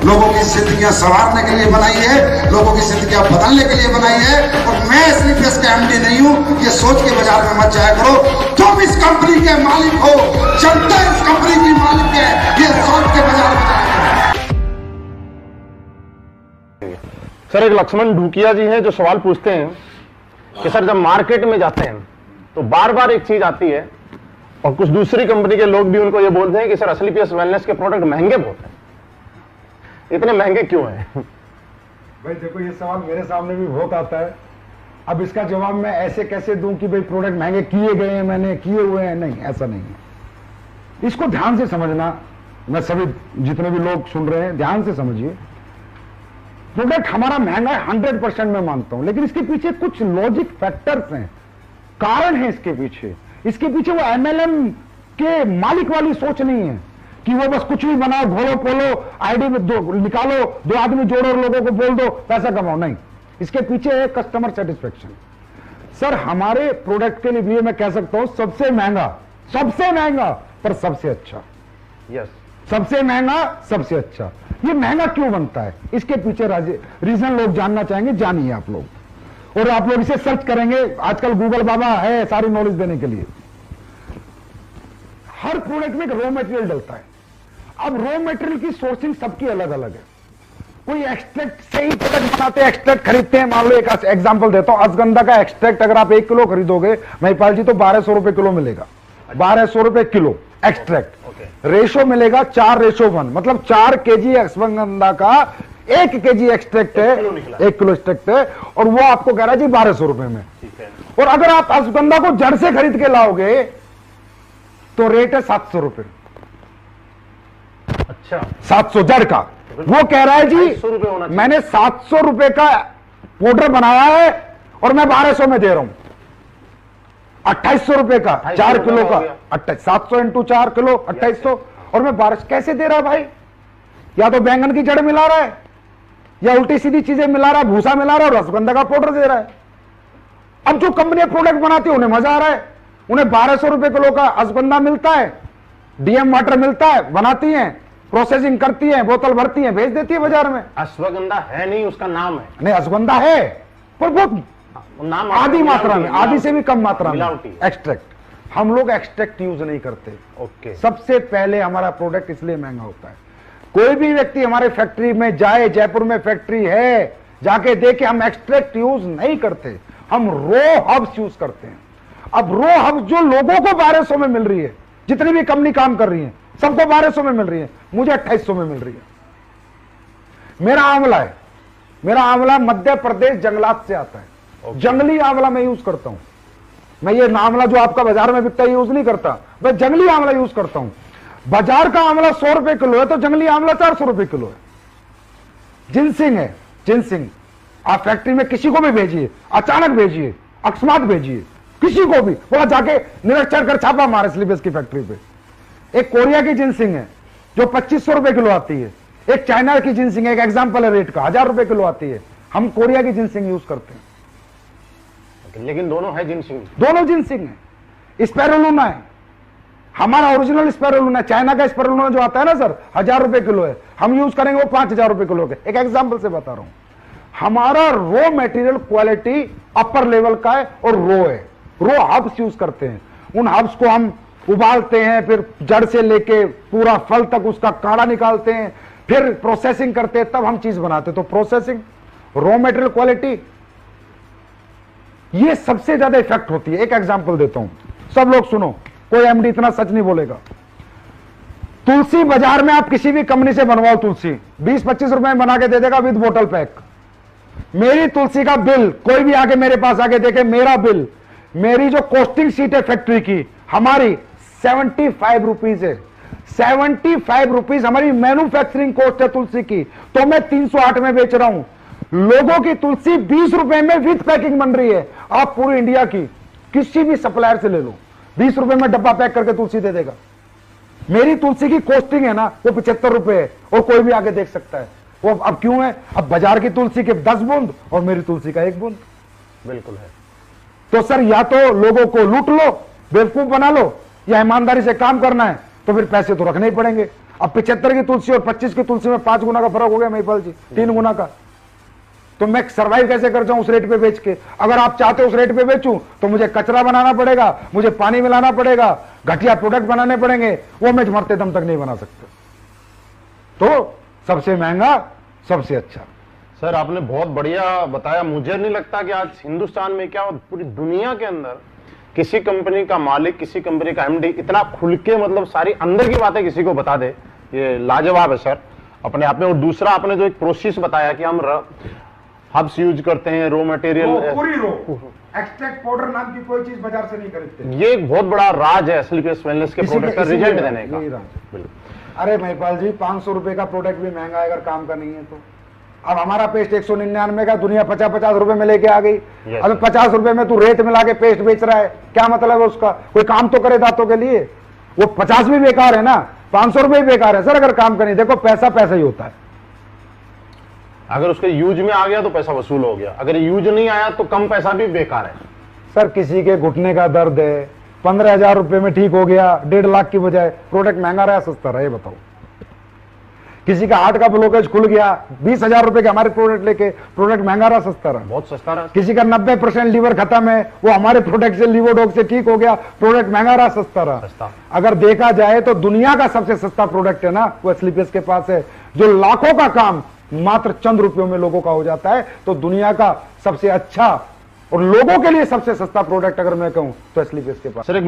लोगों की जिंदगियां संवारने के लिए बनाई है, लोगों की जिंदगियां बदलने के लिए बनाई है। और मैं एसलीपीएस का एमडी नहीं हूं, ये सोच के बाजार में मत जाया करो तुम इस कंपनी के मालिक हो, जनता इस कंपनी की मालिक है, ये सोच के बाजार में जाया करो। सर, एक लक्ष्मण ढूकिया जी हैं जो सवाल पूछते हैं कि सर जब मार्केट में जाते हैं तो बार बार एक चीज आती है और कुछ दूसरी कंपनी के लोग भी उनको ये बोलते हैं कि सर एसलीपीएस वेलनेस के प्रोडक्ट महंगे बहुत हैं, इतने महंगे क्यों हैं? भाई देखो, ये सवाल मेरे सामने भी बहुत आता है। अब इसका जवाब मैं ऐसे कैसे दूं कि भाई प्रोडक्ट महंगे किए गए हैं, मैंने किए हुए हैं? नहीं, ऐसा नहीं है। इसको ध्यान से समझना, मैं सभी जितने भी लोग सुन रहे हैं ध्यान से समझिए। प्रोडक्ट हमारा महंगा है 100% मैं मानता हूं, लेकिन इसके पीछे कुछ लॉजिक फैक्टर्स हैं, कारण है इसके पीछे। इसके पीछे वो एमएलएम के मालिक वाली सोच नहीं है कि वो बस कुछ भी बनाओ, घोलो पोलो, आईडी में दो निकालो, 2 आदमी जोड़ो और लोगों को बोल दो पैसा कमाओ। नहीं, इसके पीछे है कस्टमर सेटिस्फेक्शन। सर, हमारे प्रोडक्ट के लिए मैं कह सकता हूं सबसे महंगा पर सबसे अच्छा। यस, सबसे महंगा सबसे अच्छा। ये महंगा क्यों बनता है, इसके पीछे रीजन लोग जानना चाहेंगे, जानिए आप लोग। और आप लोग इसे सर्च करेंगे, आजकल गूगल बाबा है सारी नॉलेज देने के लिए। हर प्रोडक्ट में एक रॉ मटेरियल डलता है। अब रॉ मटेरियल की सोर्सिंग सबकी अलग अलग है। कोई एक्सट्रैक्ट से ही प्रोडक्ट बनाते हैं, एक्सट्रैक्ट खरीदते हैं। मान लो एक एग्जांपल देता हूं, अश्वगंधा का एक्सट्रैक्ट अगर आप 1 किलो खरीदोगे महिपाल जी तो 1200 रुपए किलो मिलेगा। 1200 रुपए किलो एक्सट्रैक्ट। रेशो मिलेगा 4:1, मतलब 4 केजी अश्वगंधा का 1 केजी एक्सट्रैक्ट है, 1 किलो एक्सट्रैक्ट है, और वो आपको कह रहा है जी 1200 रुपए में। और अगर आप अश्वगंधा को जड़ से खरीद के लाओगे तो रेट है 700 रुपए। अच्छा, 700 जड़ का। वो कह रहा है जी मैंने 700 रुपए का पाउडर बनाया है और मैं 1200 में दे रहा हूं। 2800 रुपए का 4 किलो का, 700 इंटू 4 किलो 2800, और मैं 1200 कैसे दे रहा भाई? या तो बैंगन की जड़ मिला रहा है, या उल्टी सीधी चीजें मिला रहा है, भूसा मिला रहा है, और रसगंधा का पाउडर दे रहा है। अब जो कंपनी प्रोडक्ट बनाती है उन्हें मजा आ रहा है, उन्हें 1200 रुपए किलो का अश्वगंधा मिलता है, डीएम वाटर मिलता है, बनाती हैं, प्रोसेसिंग करती हैं, बोतल भरती हैं, भेज देती है बाजार में। अश्वगंधा है नहीं, उसका नाम है। नहीं, अश्वगंधा है पर बहुत नाम आधी मात्रा में, आधी से भी कम मात्रा में मिलावटी। एक्सट्रैक्ट। हम लोग एक्सट्रैक्ट यूज नहीं करते। ओके। सबसे पहले हमारा प्रोडक्ट इसलिए महंगा होता है। कोई भी व्यक्ति हमारे फैक्ट्री में जाए, जयपुर में फैक्ट्री है, जाके देखे, हम एक्सट्रैक्ट यूज नहीं करते, हम रो हब्स यूज करते हैं। अब रो हब्स जो लोगों को 1200 में मिल रही है, जितनी भी कंपनी काम कर रही है सबको 1200 में मिल रही है, मुझे 2800 में मिल रही है। मेरा आंवला है, मेरा आंवला मध्य प्रदेश जंगलात से आता है। जंगली आंवला मैं यूज करता हूं। मैं ये आंवला जो आपका बाजार में बिकता है यूज नहीं करता, मैं जंगली आंवला यूज करता हूं। बाजार का आंवला 100 रुपए किलो है तो जंगली आंवला 400 रुपए किलो है। जिनसिंग है, जिनसिंग आप फैक्ट्री में किसी को भी भेजिए, अचानक भेजिए, अकस्मात भेजिए, किसी को भी, बोला जाके निरीक्षण कर छापा मारे एसलीपीएस की फैक्ट्री पे। एक कोरिया की जिनसिंग है जो 2500 रुपए किलो आती है, एक चाइना की जिनसिंग है, एक एग्जाम्पल है रेट का, 1000 रुपए किलो आती है। हम कोरिया की जिनसिंग यूज करते हैं। लेकिन दोनों है जिनसिंग, दोनों जिनसिंग है। स्पेरुलिना है, हमारा ओरिजिनल स्पेरुलिना, चाइना का स्पेरुलिना जो आता है ना सर, 1000 रुपए किलो है, हम यूज करेंगे वो 5000 रुपए किलो के। एक एग्जांपल से बता रहा हूं। हमारा raw material quality upper level का है और रो है, रो हब्स यूज करते हैं। उन हब्स को हम उबालते हैं, फिर जड़ से लेके पूरा फल तक उसका काढ़ा निकालते हैं, फिर प्रोसेसिंग करते हैं, तब हम चीज बनाते हैं। तो प्रोसेसिंग, रो मटेरियल क्वालिटी, ये सबसे ज्यादा इफेक्ट होती है। एक एग्जांपल देता हूं, सब लोग सुनो, कोई एमडी इतना सच नहीं बोलेगा। तुलसी बाजार में आप किसी भी कंपनी से बनवाओ, तुलसी 20-25 रुपए में बना के दे देगा विद बोतल पैक। मेरी तुलसी का बिल, कोई भी आके मेरे पास आके देखे, मेरा बिल, मेरी जो कॉस्टिंग सीट है फैक्ट्री की, हमारी 75 रुपीज है। 75 रुपीज हमारी मैन्युफैक्चरिंग कॉस्ट है तुलसी की, तो मैं 308 में बेच रहा हूं। लोगों की तुलसी 20 रुपए में विद पैकिंग बन रही है। आप पूरी इंडिया की किसी भी सप्लायर से ले लो, 20 रुपए में डब्बा पैक करके तुलसी दे देगा। मेरी तुलसी की कॉस्टिंग है ना वो 75 रुपए है, और कोई भी आगे देख सकता है वो। अब क्यों है? अब बाजार की तुलसी के 10 बूंद और मेरी तुलसी का 1 बूंद। बिल्कुल है। तो सर या तो लोगों को लूट लो, बेवकूफ बना लो, या ईमानदारी से काम करना है तो फिर पैसे तो रखने ही पड़ेंगे। अब 75 की तुलसी और 25 की तुलसी में 5 गुना का फर्क हो गया महिपाल जी, 3 गुना का। तो मैं सर्वाइव कैसे कर जाऊं उस रेट पे बेच के? अगर आप चाहते हो उस रेट पे बेचूं तो मुझे कचरा बनाना पड़ेगा, मुझे पानी मिलाना पड़ेगा, घटिया प्रोडक्ट बनाने पड़ेंगे, वो मैं मरते दम तक नहीं बना सकता। तो सबसे महंगा सबसे अच्छा। सर आपने बहुत बढ़िया बताया। मुझे नहीं लगता कि आज हिंदुस्तान में क्या पूरी दुनिया के अंदर किसी कंपनी का मालिक, किसी कंपनी का एमडी इतना खुल के मतलब सारी अंदर की बातें किसी को बता दे, ये लाजवाब है सर अपने आप में। और दूसरा आपने जो एक प्रोसेस बताया कि हम हब्स यूज करते हैं, रॉ मटेरियल, पूरी रो एक्सट्रैक्ट पाउडर नाम की कोई चीज बाजार से नहीं खरीदते। ये एक बहुत बड़ा राज है एसलीपीएस वेलनेस के प्रोडक्ट का रिजल्ट देने का। बिल्कुल। अरे महिपाल जी 500 रुपए का प्रोडक्ट भी महंगा है अगर काम का नहीं है तो। अब हमारा पेस्ट 199 का दुनिया 50-50 रुपए में लेके आ गई। अब 50 रुपए में तू रेत मिला के पेस्ट बेच रहा है, क्या मतलब है उसका? कोई काम तो करे दांतों के लिए। वो 50 भी बेकार है ना, 500 रुपए भी बेकार है सर अगर काम का नहीं। देखो पैसा पैसा ही होता है। अगर उसके यूज में आ गया तो पैसा वसूल हो गया, अगर यूज नहीं आया तो कम पैसा भी बेकार है। सर किसी के घुटने का दर्द है 15,000 रुपए में ठीक हो गया, 1.5 लाख की बजाय, प्रोडक्ट महंगा रहा सस्ता रहा, ये बताओ। किसी का हार्ट का ब्लॉकेज खुल गया 20,000 रुपए के हमारे प्रोडक्ट लेके, प्रोडक्ट महंगा रहा सस्ता रहा, बहुत सस्ता रहा। किसी का 90% लीवर खत्म है वो हमारे प्रोडक्ट से लीवरडॉग से ठीक हो गया, प्रोडक्ट महंगा रहा सस्ता रहा। अगर देखा जाए तो दुनिया का सबसे सस्ता प्रोडक्ट है ना वो एसलीपीएस के पास है, जो लाखों का काम मात्र चंद रुपयों में लोगों का हो जाता है। तो दुनिया का सबसे अच्छा और लोगों के लिए सबसे सस्ता प्रोडक्ट अगर मैं कहूं तो एसलीपीएस के पास। सर एक